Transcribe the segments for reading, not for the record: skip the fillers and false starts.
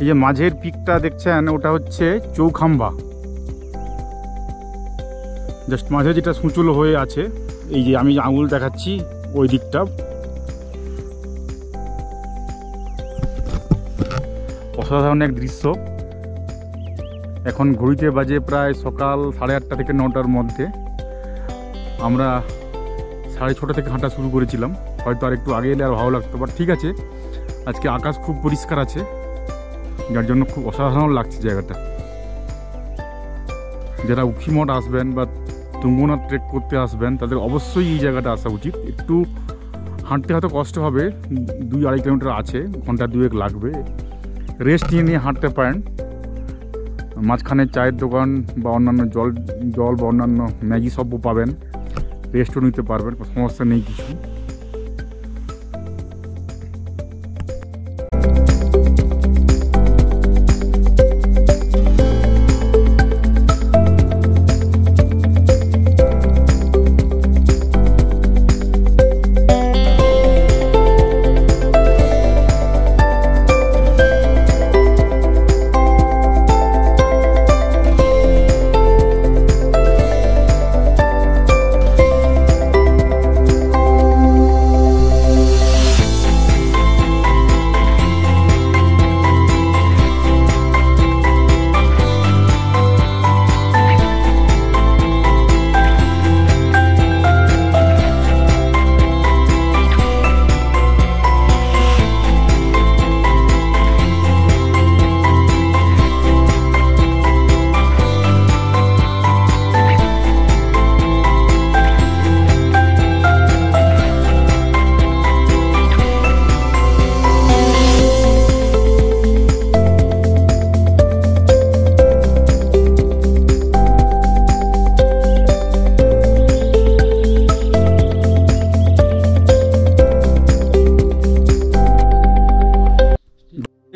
এই যে মাঝের পিকটা দেখছেন ওটা হচ্ছে চৌখাম্বা, জাস্ট মাঝে যেটা সুচলো হয়ে আছে, এই যে আমি আঙুল দেখাচ্ছি ওই দিকটা। অসাধারণ এক দৃশ্য। এখন ঘড়িতে বাজে প্রায় সকাল 8:30 থেকে 9টার মধ্যে। আমরা 6:30 থেকে হাঁটা শুরু করেছিলাম, হয়তো আর একটু আগে এলে আর ভালো লাগতো, বাট ঠিক আছে। আজকে আকাশ খুব পরিষ্কার আছে, যার জন্য খুব অসাধারণ লাগছে জায়গাটা। যারা উখিমঠ আসবেন বা তুঙ্গনাথ ট্রেক করতে আসবেন তাদের অবশ্যই এই জায়গাটা আসা উচিত। একটু হাঁটতে হয়তো কষ্ট হবে, 2-2.5 কিলোমিটার আছে, ঘন্টা 2-1 লাগবে। রেস্ট নিয়ে নিয়ে হাঁটতে পারেন। মাঝখানে চায়ের দোকান বা অন্যান্য জল বা অন্যান্য ম্যাগি সবও পাবেন, রেস্টও নিতে পারবেন, সমস্যা নেই কিছু।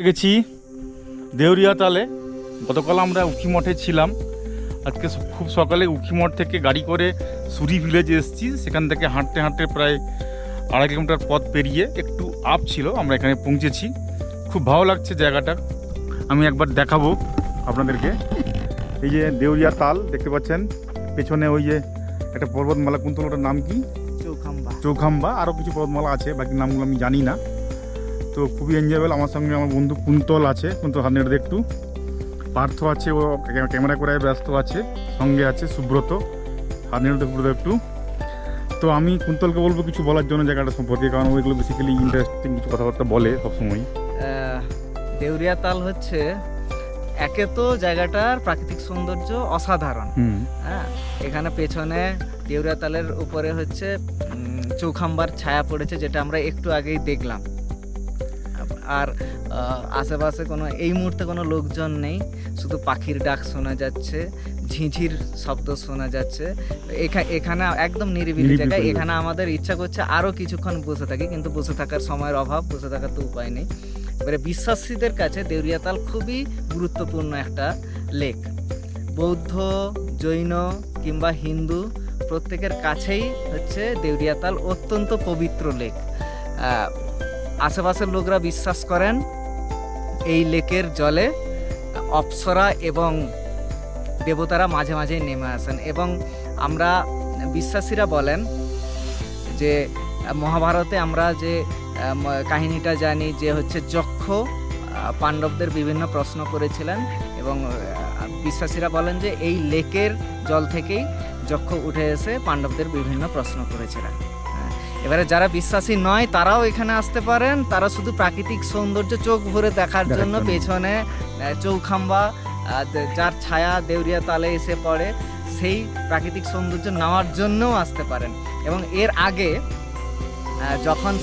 গেছি দেউরিয়া তালে। গতকাল আমরা উখিমঠে ছিলাম, আজকে খুব সকালে উখিমঠ থেকে গাড়ি করে সুরি ভিলেজে এসেছি। সেখান থেকে হাঁটতে হাঁটতে প্রায় 2.5 কিলোমিটার পথ পেরিয়ে একটু আপ ছিল আমরা এখানে পৌঁছেছি। খুব ভালো লাগছে জায়গাটা, আমি একবার দেখাবো আপনাদেরকে। এই যে দেউরিয়া তাল দেখতে পাচ্ছেন, পেছনে ওই যে একটা পর্বতমালা, কুন্তলটার নাম কি? চৌখাম্বা। আরও কিছু পর্বতমালা আছে, বাকি নামগুলো আমি জানি না। তো খুবই এনজয়েবল। আমার সঙ্গে আমার বন্ধু কুন্তল আছে, কুন্তল হাত নেড়ে একটু। পার্থ আছে, ও ক্যামেরা করে ব্যস্ত আছে। সঙ্গে আছে সুব্রত, হাত নেড়ে সুব্রত একটু। তো আমি কুন্তলকে বলবো কিছু বলার জন্য জায়গাটা সম্পর্কে, কারণ ওইগুলো বেসিক্যালি ইন্টারেস্টিং কিছু কথাবার্তা বলে সবসময়। দেউরিয়া তাল হচ্ছে, একে তো জায়গাটার প্রাকৃতিক সৌন্দর্য অসাধারণ। হ্যাঁ, এখানে পেছনে দেউরিয়া তালের উপরে হচ্ছে চৌখাম্বার ছায়া পড়েছে, যেটা আমরা একটু আগেই দেখলাম। আর আশেপাশে এই মুহূর্তে কোনো লোকজন নেই, শুধু পাখির ডাক শোনা যাচ্ছে, ঝিঝির শব্দ শোনা যাচ্ছে। এখানে একদম নিরিবিলি জায়গা। এখানে আমাদের ইচ্ছা করছে আরও কিছুক্ষণ বসে থাকি, কিন্তু বসে থাকার সময়ের অভাব, বসে থাকার তো উপায় নেই। এবারে বিশ্বাসীদের কাছে দেউরিয়া তাল খুবই গুরুত্বপূর্ণ একটা লেক। বৌদ্ধ, জৈন কিংবা হিন্দু প্রত্যেকের কাছেই হচ্ছে দেউরিয়া তাল অত্যন্ত পবিত্র লেক। আশেপাশের লোকরা বিশ্বাস করেন এই লেকের জলে অপ্সরা এবং দেবতারা মাঝে মাঝে নেমে আসেন। এবং আমরা বিশ্বাসীরা বলেন যে মহাভারতে আমরা যে কাহিনীটা জানি, যে হচ্ছে যক্ষ পাণ্ডবদের বিভিন্ন প্রশ্ন করেছিলেন, এবং বিশ্বাসীরা বলেন যে এই লেকের জল থেকেই যক্ষ উঠে এসে পাণ্ডবদের বিভিন্ন প্রশ্ন করেছিলেন। এবারে যারা বিশ্বাসী নয় তারাও এখানে আসতে পারেন, তারা শুধু প্রাকৃতিক সৌন্দর্য চোখ ভরে দেখার জন্য পেছনে চৌখাম্বা, যার ছায়া দেউরিয়া তালে এসে পড়ে, সেই প্রাকৃতিক সৌন্দর্য নেওয়ার জন্যও আসতে পারেন। এবং এর আগে যখন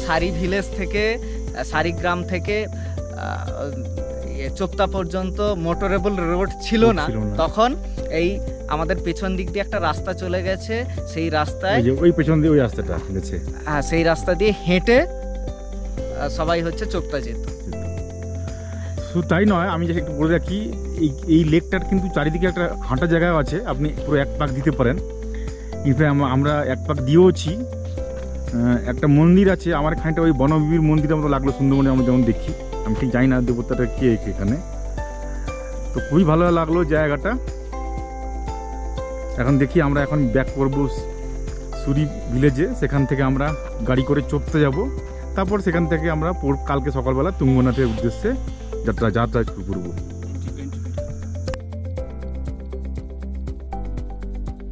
সারিগ্রাম থেকে চোপতা পর্যন্ত মোটরেবল রোড ছিল না, তখন এই আমাদের পেছন দিক দিয়ে একটা রাস্তা চলে গেছে। সেই রাস্তায় ওই পেছন দিয়ে ওই রাস্তাটা গেছে, হ্যাঁ, সেই রাস্তা দিয়ে হেঁটে সবাই হচ্ছে চোপতা যেত। শুধু তাই নয়, আমি যেটা একটু বলে রাখি, এই লেকটার কিন্তু চারিদিকে একটা হাঁটার জায়গাও আছে, আপনি পুরো 1 পাক দিতে পারেন। ইনফ্যাক্ট আমরা 1 পাক দিয়েওছি। একটা মন্দির আছে, আমার খানিকটা ওই বনবিবির মন্দিরের মতো লাগলো, সুন্দরবনে আমরা যেমন দেখি। আমি ঠিক জানি না দেবতাটা কে এখানে। তো খুবই ভালো লাগলো জায়গাটা। এখন দেখি আমরা এখন ব্যাক করবো সুরি ভিলেজে, সেখান থেকে আমরা গাড়ি করে চড়তে যাব, তারপর সেখান থেকে আমরা কালকে সকালবেলা তুঙ্গনাথের উদ্দেশ্যে যাত্রা শুরু করবো।